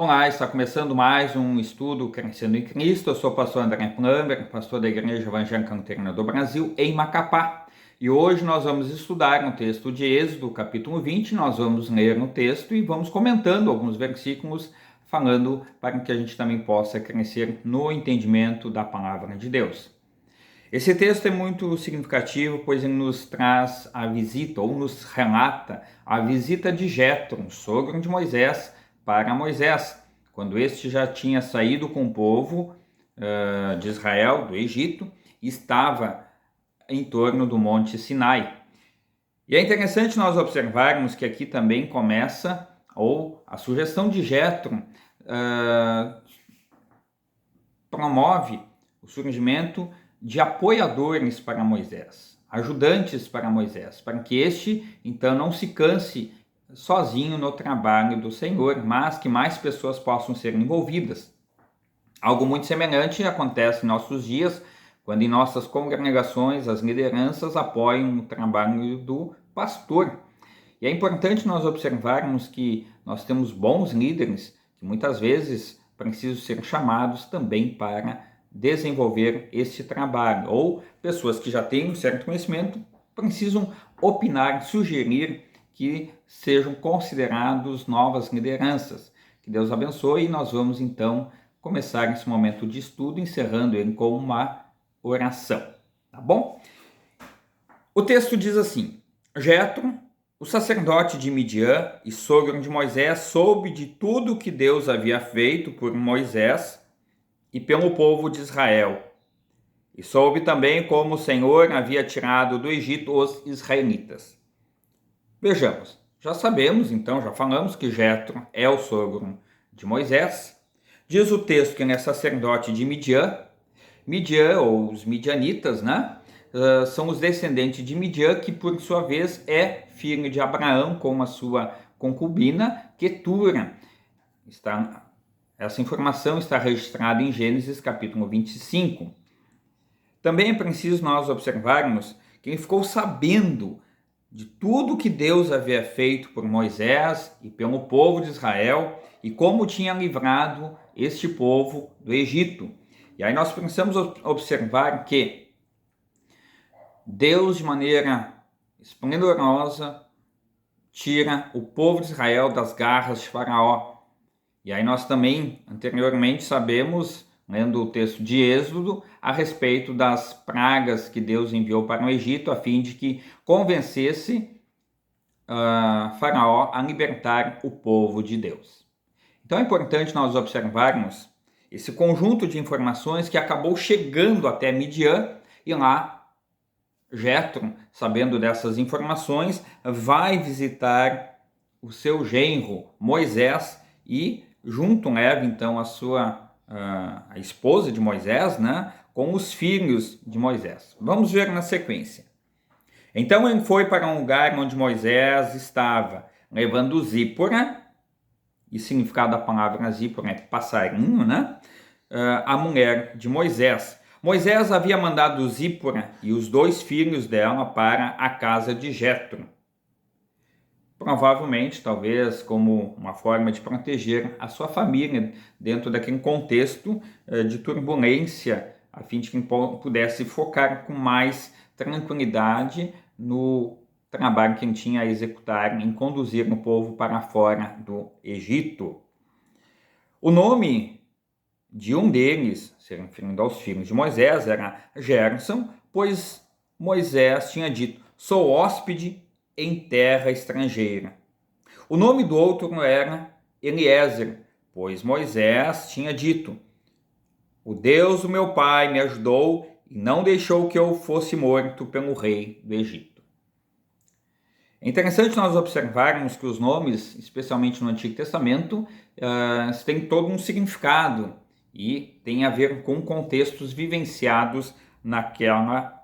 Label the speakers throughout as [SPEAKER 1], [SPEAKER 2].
[SPEAKER 1] Olá, está começando mais um estudo Crescendo em Cristo. Eu sou o pastor André Plumber, pastor da Igreja Evangélica Luterana do Brasil, em Macapá. E hoje nós vamos estudar um texto de Êxodo, capítulo 20. Nós vamos ler no texto e vamos comentando alguns versículos, falando para que a gente também possa crescer no entendimento da palavra de Deus. Esse texto é muito significativo, pois ele nos traz a visita, ou nos relata a visita de Jetro, sogro de Moisés, para Moisés, quando este já tinha saído com o povo de Israel, do Egito, e estava em torno do Monte Sinai. E é interessante nós observarmos que aqui também começa, ou a sugestão de Jetro promove o surgimento de apoiadores para Moisés, ajudantes para Moisés, para que este, então, não se canse sozinho no trabalho do Senhor, mas que mais pessoas possam ser envolvidas. Algo muito semelhante acontece em nossos dias, quando em nossas congregações as lideranças apoiam o trabalho do pastor. E é importante nós observarmos que nós temos bons líderes que muitas vezes precisam ser chamados também para desenvolver esse trabalho, ou pessoas que já têm um certo conhecimento precisam opinar, sugerir que sejam considerados novas lideranças. Que Deus abençoe, e nós vamos então começar esse momento de estudo, encerrando ele com uma oração, tá bom? O texto diz assim: Jetro, o sacerdote de Midian e sogro de Moisés, soube de tudo que Deus havia feito por Moisés e pelo povo de Israel. E soube também como o Senhor havia tirado do Egito os israelitas. Vejamos, já sabemos, então, já falamos que Jetro é o sogro de Moisés. Diz o texto que ele é sacerdote de Midian. Midian, ou os midianitas, né? São os descendentes de Midian, que por sua vez é filho de Abraão com a sua concubina Quetura. Essa informação está registrada em Gênesis capítulo 25. Também é preciso nós observarmos que ele ficou sabendo de tudo que Deus havia feito por Moisés e pelo povo de Israel e como tinha livrado este povo do Egito. E aí nós precisamos observar que Deus, de maneira esplendorosa, tira o povo de Israel das garras de Faraó. E aí nós também, anteriormente, sabemos, lendo o texto de Êxodo, a respeito das pragas que Deus enviou para o Egito, a fim de que convencesse Faraó a libertar o povo de Deus. Então é importante nós observarmos esse conjunto de informações que acabou chegando até Midian, e lá Jetro, sabendo dessas informações, vai visitar o seu genro Moisés e junto leva então a esposa de Moisés, né, com os filhos de Moisés. Vamos ver na sequência. Então ele foi para um lugar onde Moisés estava, levando Zípora, e o significado da palavra Zípora é passarinho, né, a mulher de Moisés. Moisés havia mandado Zípora e os 2 filhos dela para a casa de Jetro. Provavelmente, talvez, como uma forma de proteger a sua família dentro daquele contexto de turbulência, a fim de que pudesse focar com mais tranquilidade no trabalho que ele tinha a executar em conduzir o povo para fora do Egito. O nome de um deles, se referindo aos filhos de Moisés, era Gerson, pois Moisés tinha dito: sou hóspede em terra estrangeira. O nome do outro era Eliezer, pois Moisés tinha dito: o Deus do meu pai me ajudou e não deixou que eu fosse morto pelo rei do Egito. É interessante nós observarmos que os nomes, especialmente no Antigo Testamento, têm todo um significado e tem a ver com contextos vivenciados naquela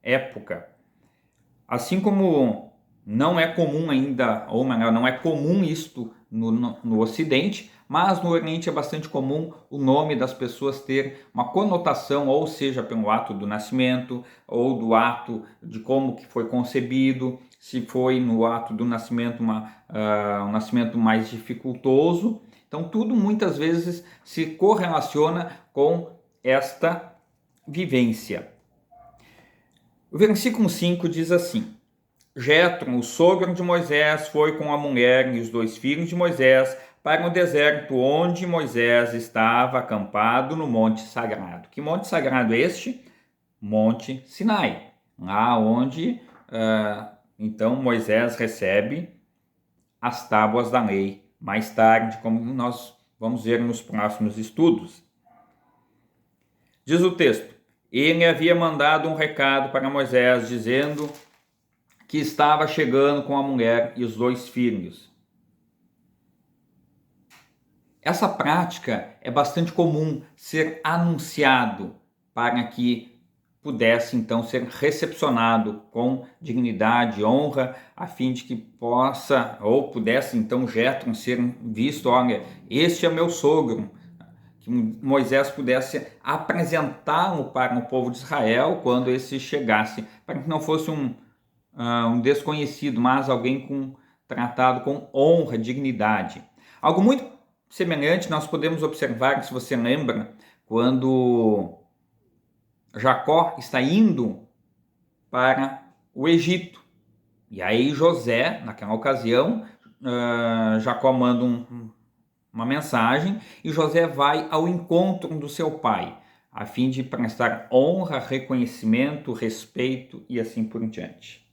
[SPEAKER 1] época. Assim como não é comum ainda, ou melhor, não é comum isto no Ocidente, mas no Oriente é bastante comum o nome das pessoas ter uma conotação, ou seja, pelo ato do nascimento, ou do ato de como que foi concebido, se foi no ato do nascimento um nascimento mais dificultoso, Então tudo muitas vezes se correlaciona com esta vivência. O versículo 5 diz assim: Jetro, o sogro de Moisés, foi com a mulher e os 2 filhos de Moisés para o deserto onde Moisés estava acampado no Monte Sagrado. Que monte sagrado é este? Monte Sinai, lá onde então Moisés recebe as tábuas da lei mais tarde, como nós vamos ver nos próximos estudos. Diz o texto: ele havia mandado um recado para Moisés dizendo que estava chegando com a mulher e os 2 filhos. Essa prática é bastante comum ser anunciado para que pudesse então ser recepcionado com dignidade e honra, a fim de que possa ou pudesse então Jetro ser visto, olha, este é meu sogro, que Moisés pudesse apresentá-lo para o povo de Israel quando esse chegasse, para que não fosse um desconhecido, mas alguém tratado com honra, dignidade. Algo muito semelhante nós podemos observar, se você lembra, quando Jacó está indo para o Egito. E aí José, naquela ocasião, Jacó manda uma mensagem e José vai ao encontro do seu pai, a fim de prestar honra, reconhecimento, respeito e assim por diante.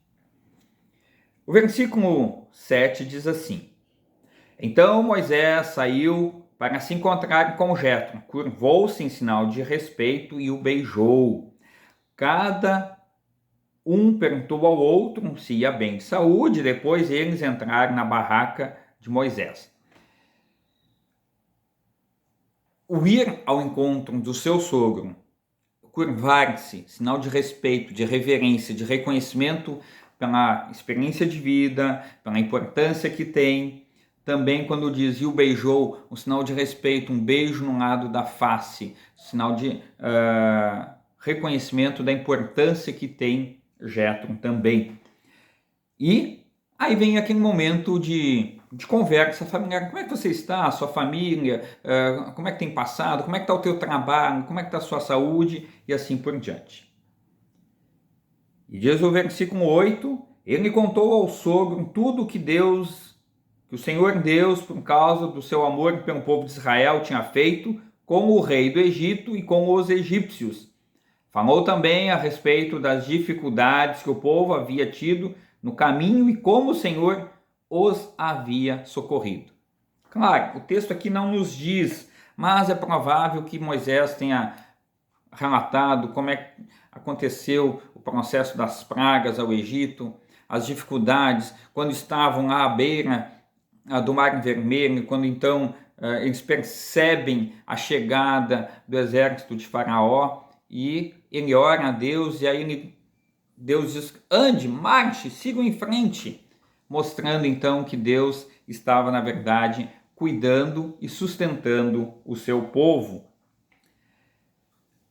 [SPEAKER 1] O versículo 7 diz assim: Então Moisés saiu para se encontrar com Jetro, curvou-se em sinal de respeito e o beijou. Cada um perguntou ao outro se ia bem de saúde, depois eles entraram na barraca de Moisés. O ir ao encontro do seu sogro, curvar-se, sinal de respeito, de reverência, de reconhecimento pela experiência de vida, pela importância que tem. Também quando diz e o beijou, um sinal de respeito, um beijo no lado da face, sinal de reconhecimento da importância que tem Jetro também. E aí vem aquele momento de conversa familiar. Como é que você está? A sua família? Como é que tem passado? Como é que está o teu trabalho? Como é que está a sua saúde? E assim por diante. E diz o versículo 8, ele contou ao sogro tudo que o Senhor Deus, por causa do seu amor pelo povo de Israel, tinha feito com o rei do Egito e com os egípcios. Falou também a respeito das dificuldades que o povo havia tido no caminho e como o Senhor os havia socorrido. Claro, o texto aqui não nos diz, mas é provável que Moisés tenha relatado como é que aconteceu o processo das pragas ao Egito, as dificuldades, quando estavam lá à beira do Mar Vermelho, quando então eles percebem a chegada do exército de Faraó e ele ora a Deus e aí Deus diz, ande, marche, sigam em frente, mostrando então que Deus estava na verdade cuidando e sustentando o seu povo.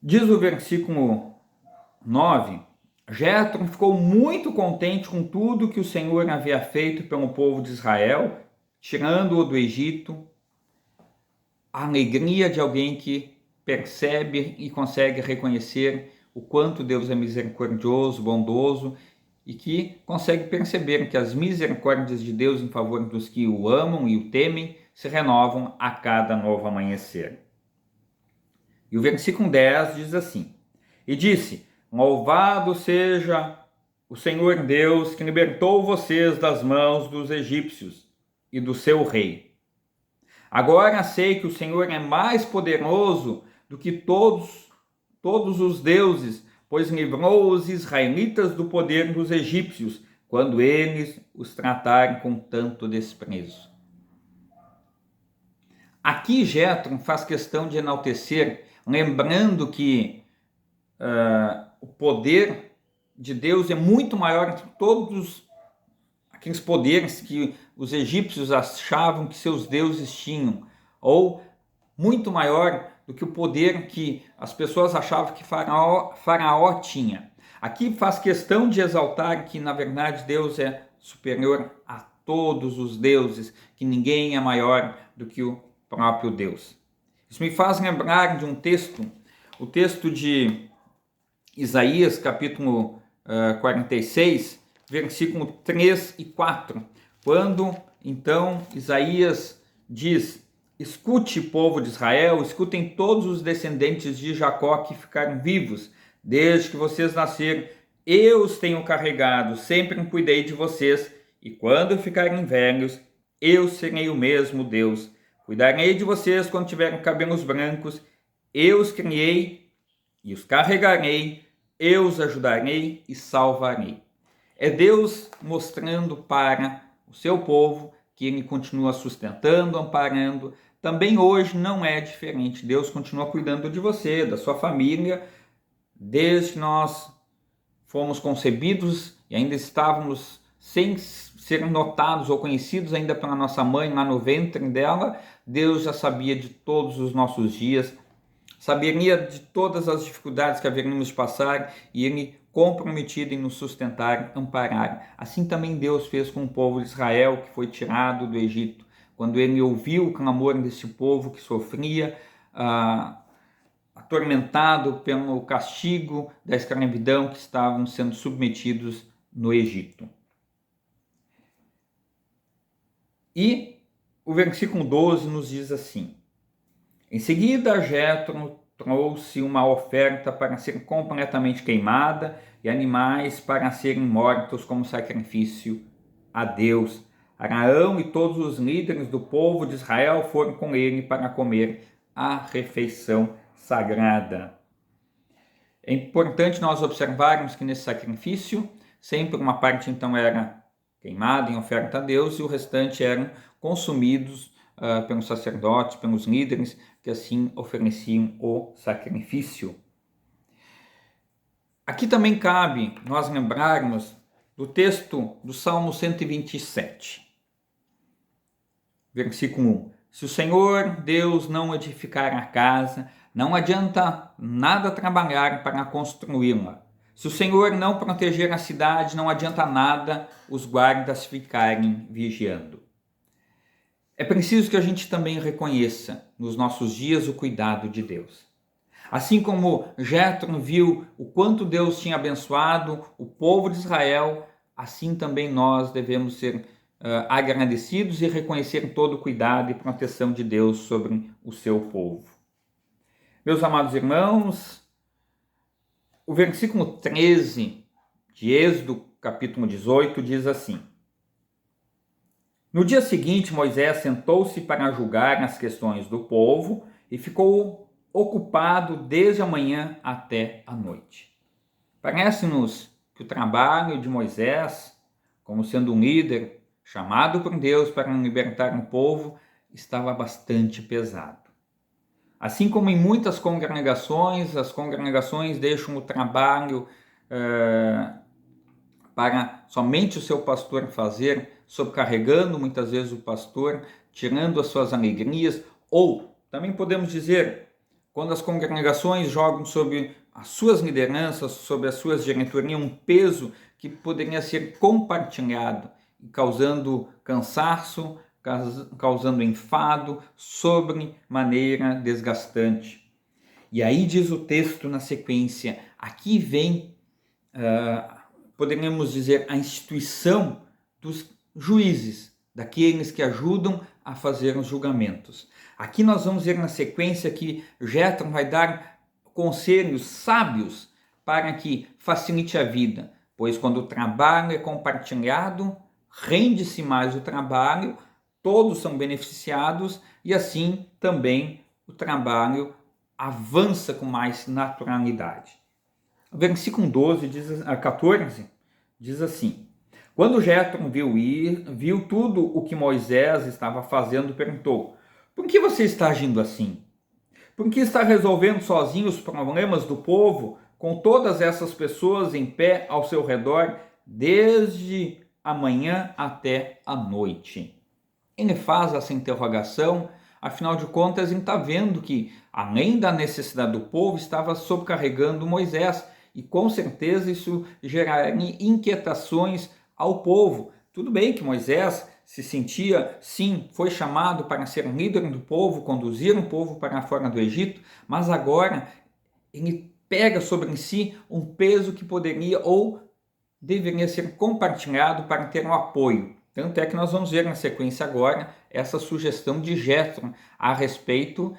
[SPEAKER 1] Diz o versículo 9, Jetro ficou muito contente com tudo que o Senhor havia feito pelo povo de Israel, tirando-o do Egito. A alegria de alguém que percebe e consegue reconhecer o quanto Deus é misericordioso, bondoso e que consegue perceber que as misericórdias de Deus em favor dos que o amam e o temem se renovam a cada novo amanhecer. E o versículo 10 diz assim, e disse, louvado seja o Senhor Deus que libertou vocês das mãos dos egípcios e do seu rei. Agora sei que o Senhor é mais poderoso do que todos os deuses, pois livrou os israelitas do poder dos egípcios, quando eles os trataram com tanto desprezo. Aqui Jetro faz questão de enaltecer, lembrando que o poder de Deus é muito maior que todos aqueles poderes que os egípcios achavam que seus deuses tinham, ou muito maior do que o poder que as pessoas achavam que Faraó tinha. Aqui faz questão de exaltar que, na verdade, Deus é superior a todos os deuses, que ninguém é maior do que o próprio Deus. Isso me faz lembrar de um texto, o texto de Isaías, capítulo 46, versículo 3 e 4, quando então Isaías diz: escute, povo de Israel, escutem todos os descendentes de Jacó que ficaram vivos, desde que vocês nasceram, eu os tenho carregado, sempre cuidei de vocês, e quando ficarem velhos, eu serei o mesmo Deus. Cuidarei de vocês quando tiverem cabelos brancos, eu os criei e os carregarei, eu os ajudarei e salvarei. É Deus mostrando para o seu povo que ele continua sustentando, amparando. Também hoje não é diferente. Deus continua cuidando de você, da sua família, desde que nós fomos concebidos e ainda estávamos sem ser notados ou conhecidos ainda pela nossa mãe lá no ventre dela. Deus já sabia de todos os nossos dias, saberia de todas as dificuldades que haveríamos de passar, e ele comprometido em nos sustentar, amparar. Assim também Deus fez com o povo de Israel, que foi tirado do Egito, quando ele ouviu o clamor desse povo que sofria, atormentado pelo castigo da escravidão, que estavam sendo submetidos no Egito. E o versículo 12 nos diz assim: em seguida, Jétro trouxe uma oferta para ser completamente queimada e animais para serem mortos como sacrifício a Deus. Arão e todos os líderes do povo de Israel foram com ele para comer a refeição sagrada. É importante nós observarmos que nesse sacrifício, sempre uma parte então era queimada em oferta a Deus e o restante eram consumidos pelos sacerdotes, pelos líderes, que assim ofereciam o sacrifício. Aqui também cabe nós lembrarmos do texto do Salmo 127, versículo 1. Se o Senhor Deus não edificar a casa, não adianta nada trabalhar para construí-la. Se o Senhor não proteger a cidade, não adianta nada os guardas ficarem vigiando. É preciso que a gente também reconheça nos nossos dias o cuidado de Deus. Assim como Jétro viu o quanto Deus tinha abençoado o povo de Israel, assim também nós devemos ser agradecidos e reconhecer todo o cuidado e proteção de Deus sobre o seu povo. Meus amados irmãos, o versículo 13 de Êxodo, capítulo 18, diz assim: no dia seguinte, Moisés sentou-se para julgar as questões do povo e ficou ocupado desde a manhã até a noite. Parece-nos que o trabalho de Moisés, como sendo um líder chamado por Deus para libertar o povo, estava bastante pesado. Assim como em muitas congregações, as congregações deixam o trabalho para somente o seu pastor fazer, sobrecarregando muitas vezes o pastor, tirando as suas alegrias, ou também podemos dizer, quando as congregações jogam sobre as suas lideranças, sobre as suas diretorias, um peso que poderia ser compartilhado, causando cansaço, causando enfado, sobre maneira desgastante. E aí diz o texto na sequência, aqui vem, poderíamos dizer, a instituição dos juízes, daqueles que ajudam a fazer os julgamentos. Aqui nós vamos ver na sequência que Jétro vai dar conselhos sábios para que facilite a vida, pois quando o trabalho é compartilhado, rende-se mais o trabalho, todos são beneficiados e assim também o trabalho avança com mais naturalidade. O versículo 14 diz assim: quando Jétro viu tudo o que Moisés estava fazendo, perguntou: por que você está agindo assim? Por que está resolvendo sozinho os problemas do povo, com todas essas pessoas em pé ao seu redor, desde a manhã até a noite? Ele faz essa interrogação, afinal de contas, ele está vendo que, além da necessidade do povo, estava sobrecarregando Moisés, e com certeza isso geraria inquietações ao povo. Tudo bem que Moisés se sentia, sim, foi chamado para ser líder do povo, conduzir um povo para fora do Egito, mas agora ele pega sobre si um peso que poderia ou deveria ser compartilhado para ter um apoio. Tanto é que nós vamos ver na sequência agora essa sugestão de Jétro a respeito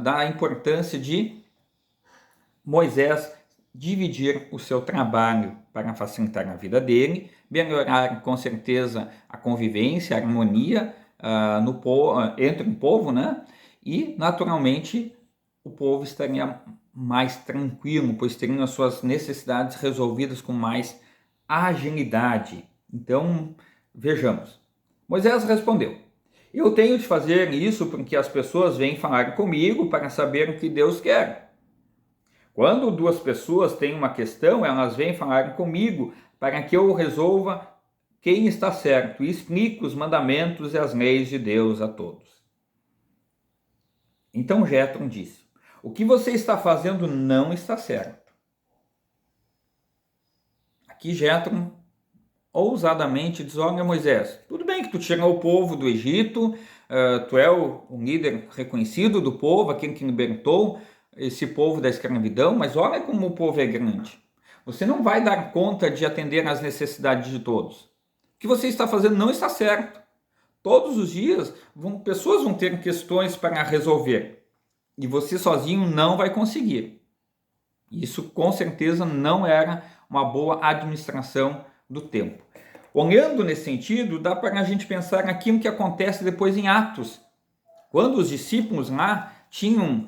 [SPEAKER 1] da importância de Moisés dividir o seu trabalho para facilitar a vida dele, melhorar com certeza a convivência, a harmonia entre o povo, né? E naturalmente o povo estaria mais tranquilo, pois teriam as suas necessidades resolvidas com mais agilidade. Então, vejamos. Moisés respondeu: eu tenho de fazer isso porque as pessoas vêm falar comigo para saber o que Deus quer. Quando duas pessoas têm uma questão, elas vêm falar comigo para que eu resolva quem está certo e explique os mandamentos e as leis de Deus a todos. Então Jétro disse: o que você está fazendo não está certo. Aqui Jétro ousadamente diz: olha, Moisés, tudo bem que tu tirou o povo do Egito, tu é o líder reconhecido do povo, aquele que libertou esse povo da escravidão, mas olha como o povo é grande. Você não vai dar conta de atender às necessidades de todos. O que você está fazendo não está certo. Todos os dias pessoas vão ter questões para resolver e você sozinho não vai conseguir. Isso com certeza não era uma boa administração do tempo. Olhando nesse sentido, dá para a gente pensar naquilo que acontece depois em Atos. Quando os discípulos lá tinham,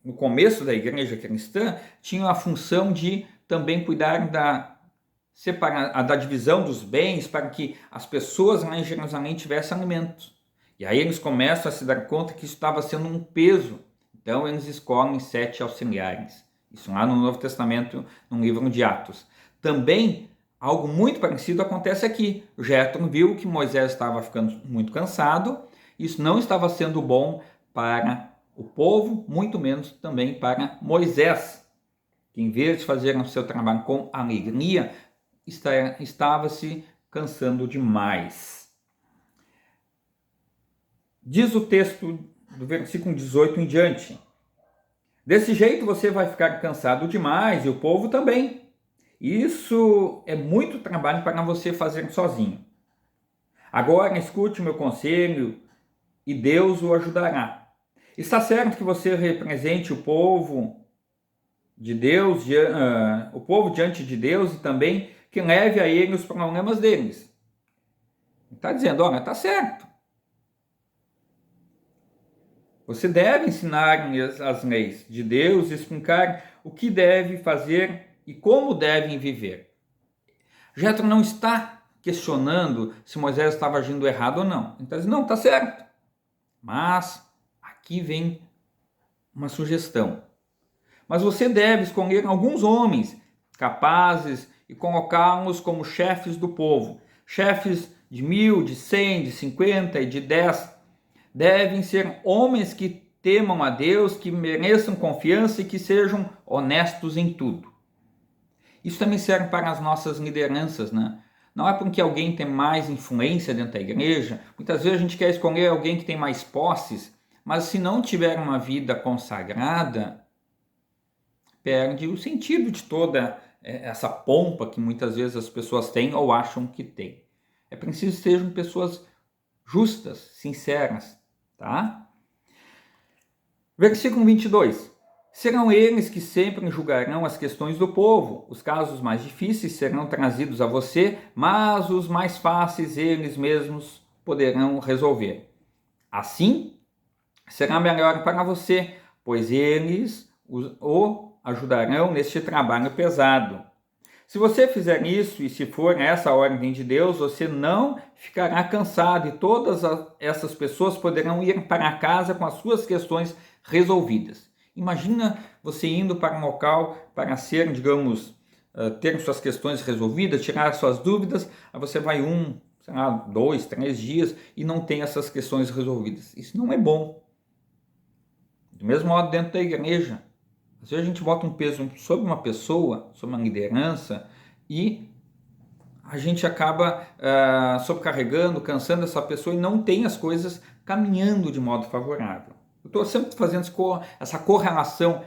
[SPEAKER 1] no começo da igreja cristã, tinham a função de também cuidar da divisão dos bens para que as pessoas lá em Jerusalém tivessem alimentos. E aí eles começam a se dar conta que isso estava sendo um peso. Então eles escolhem 7 auxiliares. Isso lá no Novo Testamento, no livro de Atos. Também algo muito parecido acontece aqui. Jétro viu que Moisés estava ficando muito cansado. Isso não estava sendo bom para o povo, muito menos também para Moisés, que em vez de fazer o seu trabalho com alegria, estava se cansando demais. Diz o texto do versículo 18 em diante: desse jeito você vai ficar cansado demais e o povo também. Isso é muito trabalho para você fazer sozinho. Agora escute o meu conselho e Deus o ajudará. Está certo que você represente o povo de Deus, o povo diante de Deus, e também que leve a ele os problemas deles. Está dizendo, olha, está certo. Você deve ensinar as leis de Deus e explicar o que deve fazer e como devem viver. Jétro não está questionando se Moisés estava agindo errado ou não. Ele está dizendo, não, está certo. Mas aqui vem uma sugestão. Mas você deve escolher alguns homens capazes e colocá-los como chefes do povo. Chefes de 1000, de 100, de 50 e de 10. Devem ser homens que temam a Deus, que mereçam confiança e que sejam honestos em tudo. Isso também serve para as nossas lideranças, né? Não é porque alguém tem mais influência dentro da igreja. Muitas vezes a gente quer escolher alguém que tem mais posses, mas se não tiver uma vida consagrada, perde o sentido de toda essa pompa que muitas vezes as pessoas têm ou acham que têm. É preciso que sejam pessoas justas, sinceras, tá? Versículo 22. Serão eles que sempre julgarão as questões do povo. Os casos mais difíceis serão trazidos a você, mas os mais fáceis eles mesmos poderão resolver. Assim, será melhor para você, pois eles o ajudarão neste trabalho pesado. Se você fizer isso e se for essa a ordem de Deus, você não ficará cansado e todas essas pessoas poderão ir para casa com as suas questões resolvidas. Imagina você indo para um local para ser, digamos, ter suas questões resolvidas, tirar suas dúvidas, aí você vai 2, 3 dias e não tem essas questões resolvidas. Isso não é bom. Do mesmo modo dentro da igreja. Às vezes a gente bota um peso sobre uma pessoa, sobre uma liderança, e a gente acaba sobrecarregando, cansando essa pessoa e não tem as coisas caminhando de modo favorável. Eu estou sempre fazendo essa correlação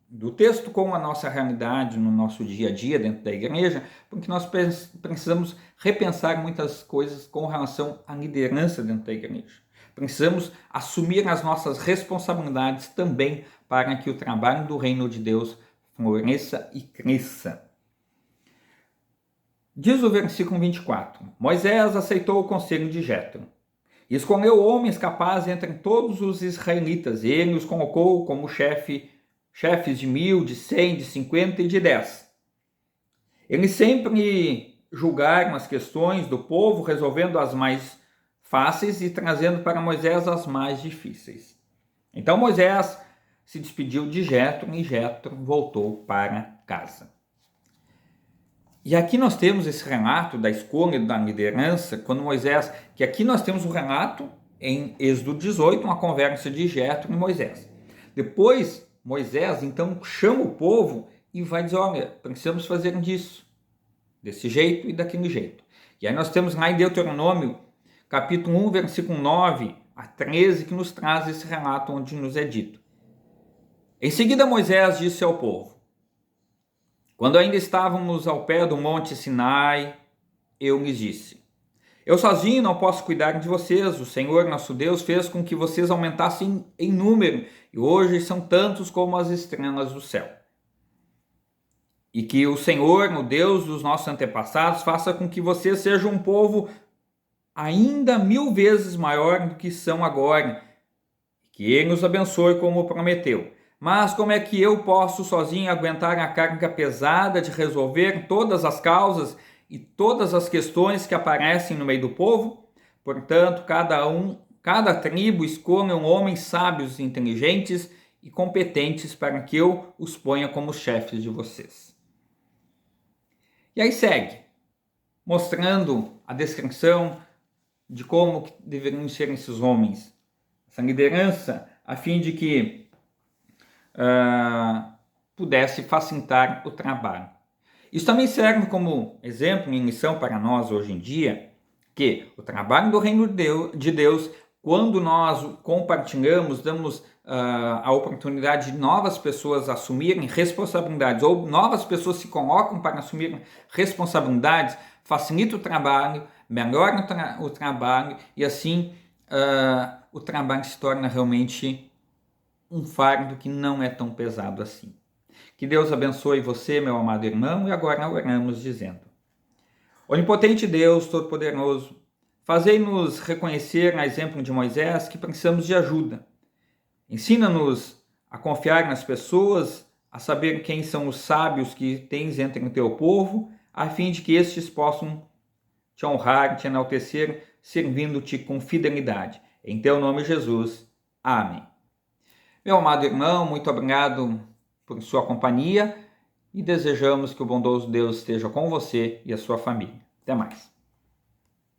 [SPEAKER 1] do texto com a nossa realidade no nosso dia a dia dentro da igreja, porque nós precisamos repensar muitas coisas com relação à liderança dentro da igreja. Precisamos assumir as nossas responsabilidades também para que o trabalho do reino de Deus floresça e cresça. Diz o versículo 24: Moisés aceitou o conselho de Jetro e escolheu homens capazes entre todos os israelitas. Ele os colocou como chefes de 1.000, de 100, de 50 e de 10. Eles sempre julgaram as questões do povo, resolvendo as mais fáceis e trazendo para Moisés as mais difíceis. Então Moisés se despediu de Jetro e Jetro voltou para casa. E aqui nós temos esse relato da escolha da liderança, quando Moisés, que aqui nós temos o relato em Êxodo 18, uma conversa de Jetro e Moisés. Depois, Moisés então chama o povo e vai dizer, olha, precisamos fazer disso, desse jeito e daquele jeito. E aí nós temos lá em Deuteronômio, capítulo 1, versículo 9 a 13, que nos traz esse relato onde nos é dito. Em seguida Moisés disse ao povo, quando ainda estávamos ao pé do monte Sinai, eu lhes disse, eu sozinho não posso cuidar de vocês, o Senhor nosso Deus fez com que vocês aumentassem em número, e hoje são tantos como as estrelas do céu. E que o Senhor, o Deus dos nossos antepassados, faça com que vocês sejam um povo ainda 1000 vezes maior do que são agora, que Ele os abençoe como prometeu. Mas como é que eu posso sozinho aguentar a carga pesada de resolver todas as causas e todas as questões que aparecem no meio do povo? Portanto, cada tribo escolha homens sábios, inteligentes e competentes para que eu os ponha como chefes de vocês. E aí segue, mostrando a descrição de como deveriam ser esses homens, essa liderança, a fim de que pudesse facilitar o trabalho. Isso também serve como exemplo e lição para nós hoje em dia, que o trabalho do reino de Deus, quando nós compartilhamos, damos a oportunidade de novas pessoas assumirem responsabilidades, ou novas pessoas se colocam para assumir responsabilidades, facilita o trabalho, melhora o trabalho e assim o trabalho se torna realmente um fardo que não é tão pesado assim. Que Deus abençoe você, meu amado irmão, e agora oramos dizendo: Onipotente Deus, Todo-Poderoso, fazei-nos reconhecer, a exemplo de Moisés, que precisamos de ajuda. Ensina-nos a confiar nas pessoas, a saber quem são os sábios que tens entre o teu povo, a fim de que estes possam te honrar, te enaltecer, servindo-te com fidelidade. Em teu nome, Jesus. Amém. Meu amado irmão, muito obrigado por sua companhia e desejamos que o bondoso Deus esteja com você e a sua família. Até mais.